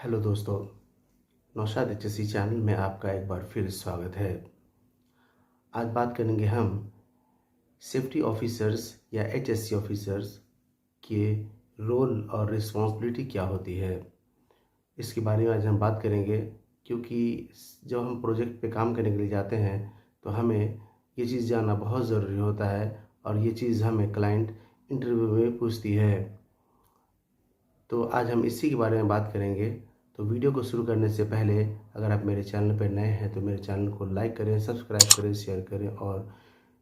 Hello दोस्तों, Naushad HSC channel में आपका एक बार फिर स्वागत है। आज बात करेंगे हम सेफ्टी ऑफिसर्स या एचएससी ऑफिसर्स के रोल और रिस्पॉन्सिबिलिटी क्या होती है। इसके बारे में आज हम बात करेंगे, क्योंकि जब हम प्रोजेक्ट पे काम करने के लिए जाते हैं तो हमें ये चीज़ जानना बहुत ज़रूरी होता है और ये चीज़ हमें क्लाइंट इंटरव्यू में पूछती है। तो आज हम इसी के बारे में बात करेंगे। तो वीडियो को शुरू करने से पहले अगर आप मेरे चैनल पर नए हैं तो मेरे चैनल को लाइक करें, सब्सक्राइब करें, शेयर करें और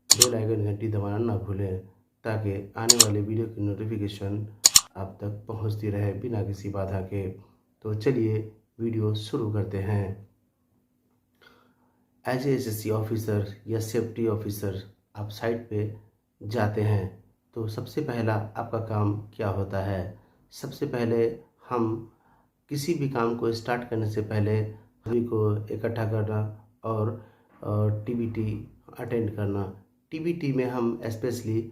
बेल आइकन घंटी दबाना ना भूलें, ताकि आने वाले वीडियो की नोटिफिकेशन आप तक पहुंचती रहे बिना किसी बाधा के। तो चलिए वीडियो शुरू करते हैं। एज ए एसएससी ऑफिसर या सेफ्टी ऑफिसर आप साइट पे जाते हैं तो सबसे पहला आपका काम क्या होता है। सबसे पहले हम किसी भी काम को स्टार्ट करने से पहले सभी को इकट्ठा करना और टीबीटी अटेंड करना। टीबीटी में हम स्पेशली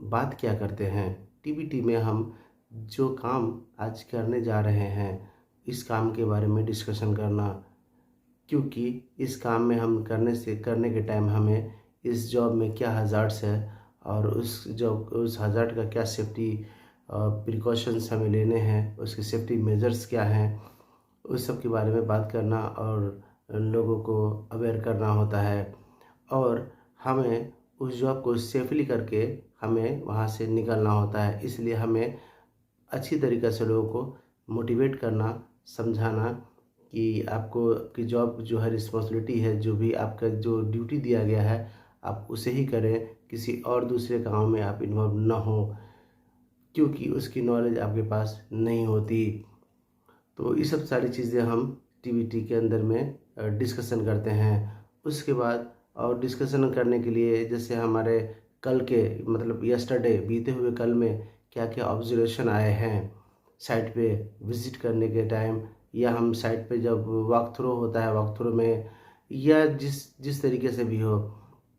बात क्या करते हैं, टीबीटी में हम जो काम आज करने जा रहे हैं इस काम के बारे में डिस्कशन करना, क्योंकि इस काम में हम करने के टाइम हमें इस जॉब में क्या हज़ार्ड्स है और उस हज़ार्ड का क्या सेफ्टी प्रिकॉशंस हमें लेने हैं, उसके सेफ्टी मेजर्स क्या हैं, उस सब के बारे में बात करना और लोगों को अवेयर करना होता है। और हमें उस जॉब को सेफली करके हमें वहाँ से निकलना होता है। इसलिए हमें अच्छी तरीक़े से लोगों को मोटिवेट करना, समझाना कि आपको आपकी जॉब जो है, रिस्पॉन्सिबिलिटी है, जो भी आपका जो ड्यूटी दिया गया है आप उसे ही करें, किसी और दूसरे काम में आप इन्वॉल्व ना हो, क्योंकि उसकी नॉलेज आपके पास नहीं होती। तो ये सब सारी चीज़ें हम टीबीटी के अंदर में डिस्कशन करते हैं। उसके बाद और डिस्कशन करने के लिए जैसे हमारे कल के मतलब यस्टरडे बीते हुए कल में क्या क्या ऑब्जर्वेशन आए हैं साइट पे विज़िट करने के टाइम, या हम साइट पे जब वॉक थ्रू होता है, वॉक थ्रू में या जिस जिस तरीके से भी हो,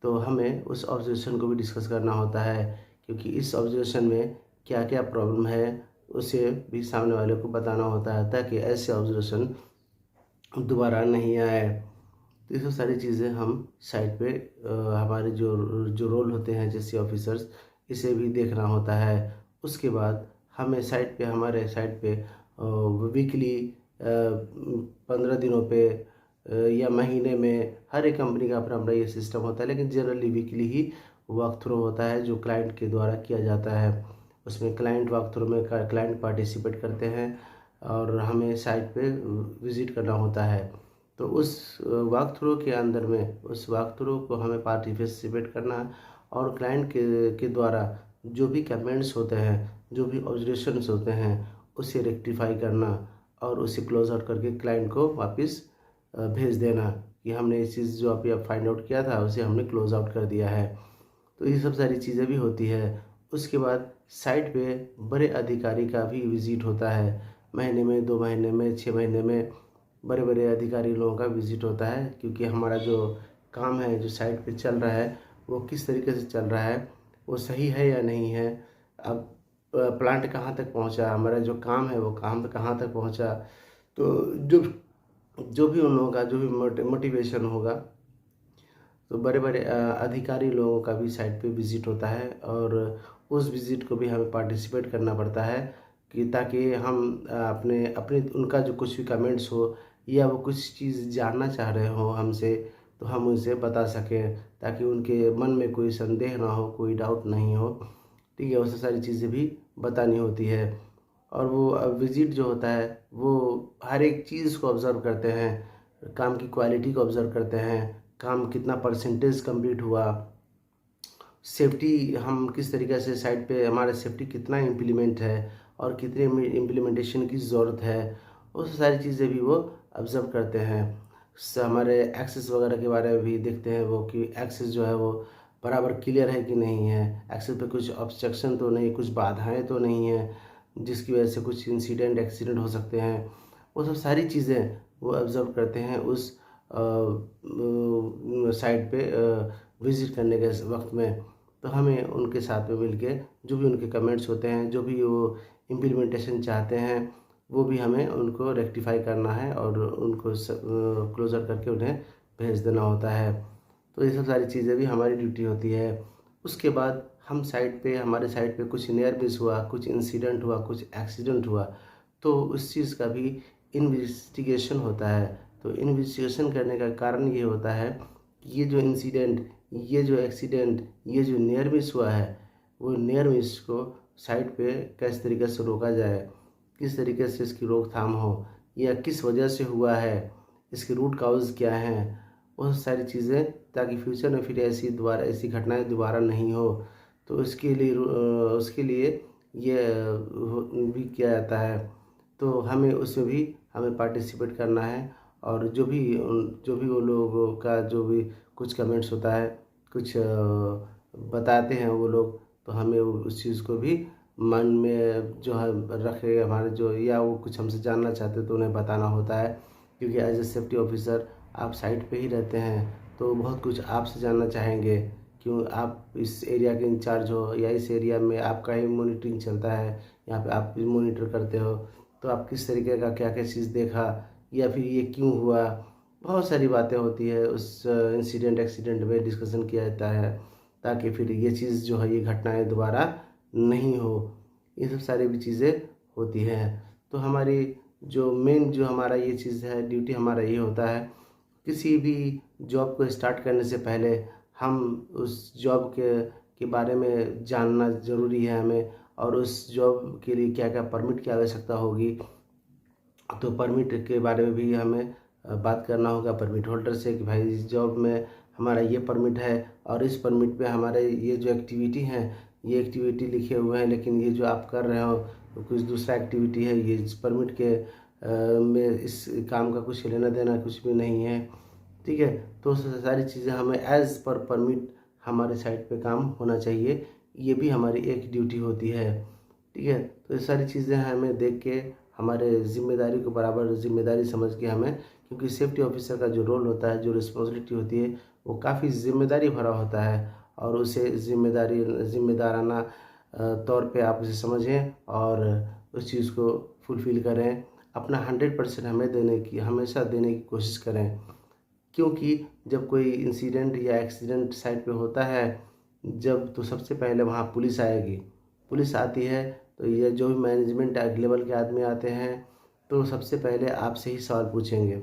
तो हमें उस ऑब्जर्वेशन को भी डिस्कस करना होता है, क्योंकि इस ऑब्जर्वेशन में क्या क्या प्रॉब्लम है उसे भी सामने वाले को बताना होता है, ताकि ऐसे ऑब्जर्वेशन दोबारा नहीं आए। तो ये सब सारी चीज़ें हम साइट पे हमारे जो जो रोल होते हैं जैसे ऑफिसर्स, इसे भी देखना होता है। उसके बाद हमें हमारे साइट पे वीकली 15 दिनों पे या महीने में हर एक कंपनी का अपना अपना ये सिस्टम होता है, लेकिन जनरली वीकली ही वॉक थ्रू होता है जो क्लाइंट के द्वारा किया जाता है। उसमें क्लाइंट वॉक थ्रू में क्लाइंट पार्टिसिपेट करते हैं और हमें साइट पे विज़िट करना होता है। तो उस वॉक थ्रू के अंदर में उस वॉक थ्रू को हमें पार्टिसिपेट करना है और क्लाइंट के द्वारा जो भी कमेंट्स होते हैं, जो भी ऑब्जर्वेशंस होते हैं, उसे रेक्टिफाई करना और उसे क्लोज आउट करके क्लाइंट को वापस भेज देना कि हमने इस चीज़ जो अभी फाइंड आउट किया था उसे हमने क्लोज आउट कर दिया है। तो ये सब सारी चीज़ें भी होती है। उसके बाद साइट पे बड़े अधिकारी का भी विज़िट होता है, महीने में, 2 महीने में, 6 महीने में बड़े बड़े अधिकारी लोगों का विज़िट होता है, क्योंकि हमारा जो काम है, जो साइट पे चल रहा है, वो किस तरीके से चल रहा है, वो सही है या नहीं है। अब प्लांट कहाँ तक पहुँचा, हमारा जो काम है वो काम कहाँ तक पहुँचा। तो जो जो भी उन लोगों का जो भी मोटिवेशन होगा, तो बड़े बड़े अधिकारी लोगों का भी साइट पे विज़िट होता है और उस विज़िट को भी हमें पार्टिसिपेट करना पड़ता है, कि ताकि हम अपने अपने उनका जो कुछ भी कमेंट्स हो या वो कुछ चीज़ जानना चाह रहे हो हमसे, तो हम उनसे बता सकें, ताकि उनके मन में कोई संदेह ना हो, कोई डाउट नहीं हो। ठीक है, वैसे सारी चीज़ें भी बतानी होती है। और वो विज़िट जो होता है वो हर एक चीज़ को ऑब्ज़र्व करते हैं, काम की क्वालिटी को ऑब्ज़र्व करते हैं, काम कितना परसेंटेज कंप्लीट हुआ, सेफ्टी हम किस तरीके से साइट पे हमारा सेफ्टी कितना इम्प्लीमेंट है और कितने इम्प्लीमेंटेशन की ज़रूरत है, वो सारी चीज़ें भी वो ऑब्ज़र्व करते हैं। हमारे एक्सेस वगैरह के बारे में भी देखते हैं वो, कि एक्सेस जो है वो बराबर क्लियर है कि नहीं है, एक्सेस पे कुछ ऑब्स्ट्रक्शन तो नहीं, कुछ बाधाएं तो नहीं है जिसकी वजह से कुछ इंसिडेंट एक्सीडेंट हो सकते हैं। वो सब सारी चीज़ें वो ऑब्ज़र्व करते हैं उस साइट पे विज़िट करने के वक्त में। तो हमें उनके साथ में मिलके जो भी उनके कमेंट्स होते हैं, जो भी वो इम्प्लीमेंटेशन चाहते हैं, वो भी हमें उनको रेक्टिफाई करना है और उनको क्लोज़र करके उन्हें भेज देना होता है। तो ये सब सारी चीज़ें भी हमारी ड्यूटी होती है। उसके बाद हम साइट पे हमारे साइट पे कुछ नियर मिस हुआ, कुछ इंसिडेंट हुआ, कुछ एक्सीडेंट हुआ, तो उस चीज़ का भी इन्वेस्टिगेशन होता है। तो इन्वेस्टिगेशन करने का कारण ये होता है कि ये जो इंसिडेंट, ये जो एक्सीडेंट, ये जो नियर मिस हुआ है, वो नियर मिस को साइट पे किस तरीके से रोका जाए, किस तरीके से इसकी रोकथाम हो, या किस वजह से हुआ है, इसके रूट काउज़ क्या हैं, वो सारी चीज़ें, ताकि फ्यूचर में फिर ऐसी घटनाएं दोबारा नहीं हो। तो उसके लिए ये भी किया जाता है। तो हमें उसमें भी हमें पार्टिसिपेट करना है। और जो भी वो लोगों का जो भी कुछ कमेंट्स होता है, कुछ बताते हैं वो लोग, तो हमें उस चीज़ को भी मन में जो है रखे हमारे जो, या वो कुछ हमसे जानना चाहते हैं तो उन्हें बताना होता है। क्योंकि एज ए सेफ्टी ऑफिसर आप साइट पे ही रहते हैं, तो बहुत कुछ आपसे जानना चाहेंगे। क्यों आप इस एरिया के इंचार्ज हो, या इस एरिया में आपका ही मॉनिटरिंग चलता है, यहाँ पे आप भी मॉनिटर करते हो, तो आप किस तरीके का क्या क्या चीज़ देखा, या फिर ये क्यों हुआ। बहुत सारी बातें होती है उस एक्सीडेंट में डिस्कशन किया जाता है, ताकि फिर ये चीज़ जो है, ये घटनाएं दोबारा नहीं हो। ये सब सारी भी चीज़ें होती हैं। तो हमारी जो मेन जो हमारा ये चीज़ है, ड्यूटी हमारा ये होता है, किसी भी जॉब को स्टार्ट करने से पहले हम उस जॉब के बारे में जानना ज़रूरी है हमें। और उस जॉब के लिए क्या क्या परमिट की आवश्यकता होगी, तो परमिट के बारे में भी हमें बात करना होगा परमिट होल्डर से, कि भाई इस जॉब में हमारा ये परमिट है, और इस परमिट पे हमारे ये जो एक्टिविटी हैं, ये एक्टिविटी लिखे हुए हैं, लेकिन ये जो आप कर रहे हो तो कुछ दूसरा एक्टिविटी है, ये इस परमिट के में इस काम का कुछ लेना देना कुछ भी नहीं है। ठीक है। तो सारी चीज़ें हमें एज़ पर परमिट हमारे साइट पे काम होना चाहिए, ये भी हमारी एक ड्यूटी होती है। ठीक है। तो ये सारी चीज़ें हमें देख के हमारे जिम्मेदारी को बराबर जिम्मेदारी समझ के हमें, क्योंकि सेफ्टी ऑफिसर का जो रोल होता है, जो रिस्पॉन्सिबिलिटी होती है, वो काफ़ी जिम्मेदारी भरा होता है। और उसे जिम्मेदाराना तौर पे आप उसे समझें और उस चीज़ को फुलफ़िल करें। अपना 100% हमें हमेशा देने की कोशिश करें। क्योंकि जब कोई इंसिडेंट या एक्सीडेंट साइट पे होता है, जब तो सबसे पहले वहाँ पुलिस आएगी। पुलिस आती है तो ये जो भी मैनेजमेंट लेवल के आदमी आते हैं, तो सबसे पहले आपसे ही सवाल पूछेंगे।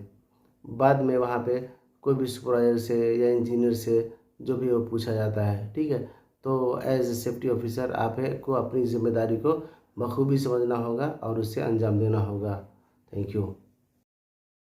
बाद में वहाँ पे कोई भी सुपरवाइजर से या इंजीनियर से जो भी वो पूछा जाता है। ठीक है। तो एज ए सेफ्टी ऑफिसर आप को अपनी जिम्मेदारी को बखूबी समझना होगा और उससे अंजाम देना होगा। Thank you.